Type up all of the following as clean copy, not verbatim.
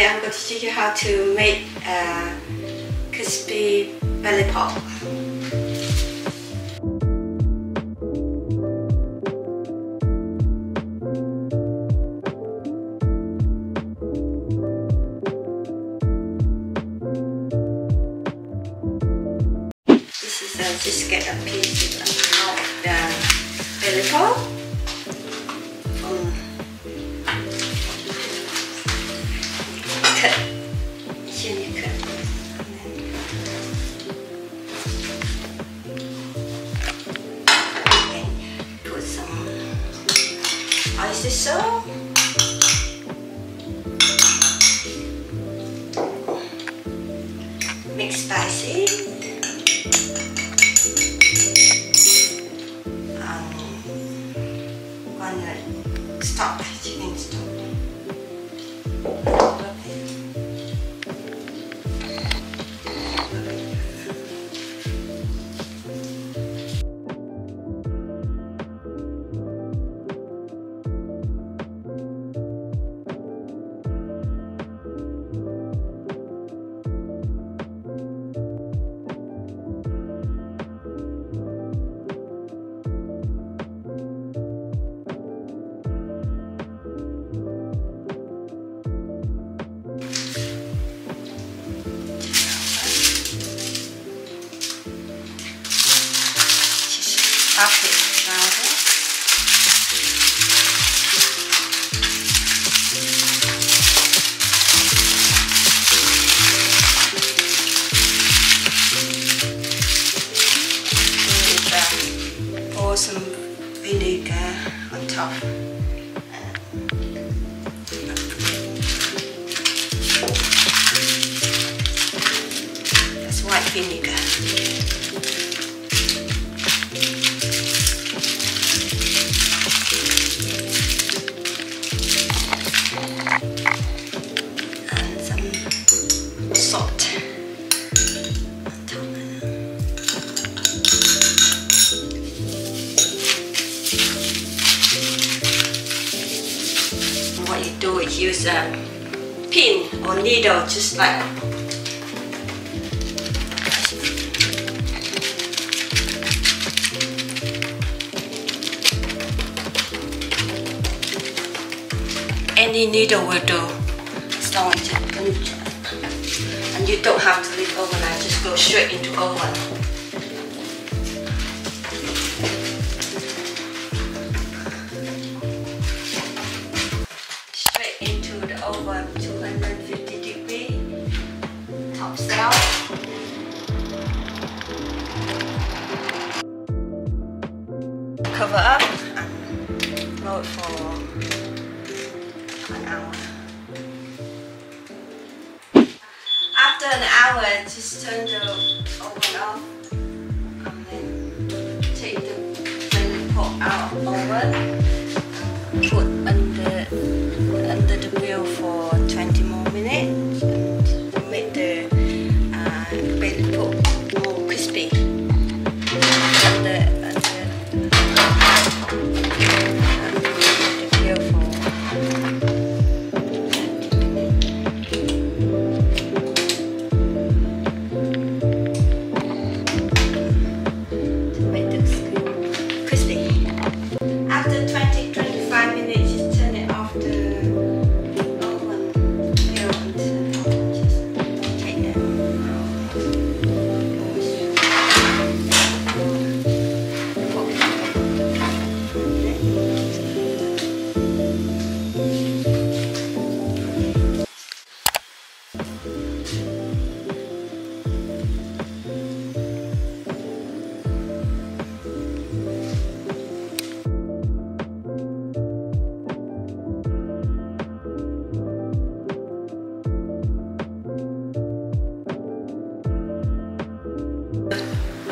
Today I'm going to teach you how to make crispy belly pork. This is just get a piece of the belly pork. Put some oyster sauce, mix spicy, one stock, chicken stock. Pour some vinegar on top. That's white vinegar. Salt on top. What you do is use a pin or needle, just like any needle will do. As long as and you don't have to leave overnight, just go straight into oven. Straight into the oven, 250 degrees, tops down. Cover up and blow it for 1 hour. After an hour, just turn the oven off and then take the belly pork out of the oven. Put under the grill for 20 more minutes and make the belly pork more crispy.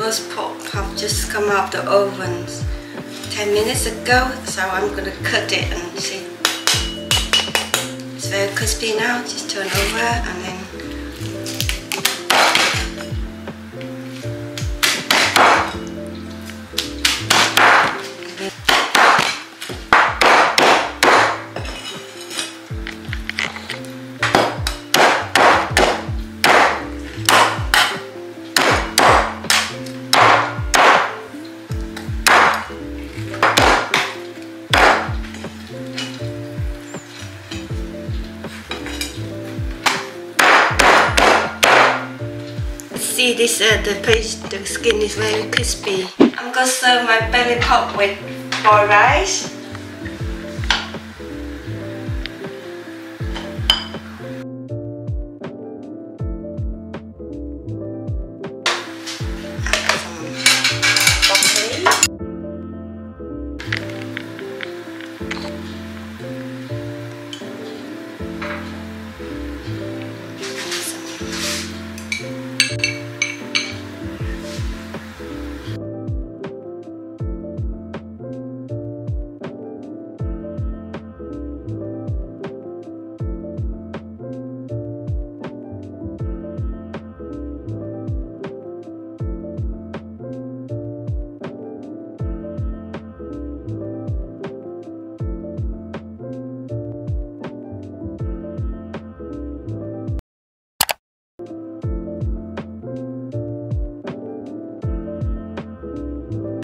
Roast pork have just come out of the oven 10 minutes ago, so I'm going to cut it and see. It's very crispy now. Just turn over and then see this, the skin is very crispy. I'm gonna serve my belly pork with boiled rice.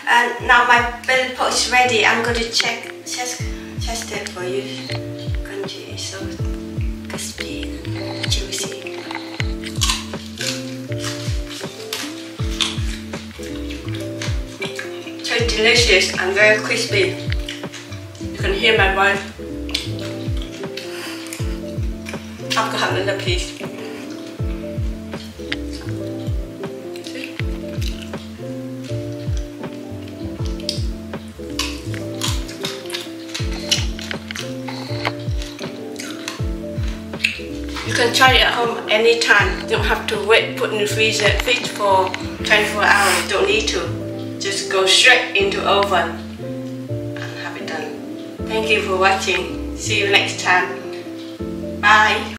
And now my belly pork is ready. I'm going to test it for you. Crunchy, it's so crispy and juicy. So delicious and very crispy. You can hear my voice. I'm gonna have another piece. You can try it at home anytime. You don't have to wait, put in the freezer, fridge for 24 hours. Don't need to. Just go straight into oven and have it done. Thank you for watching. See you next time. Bye.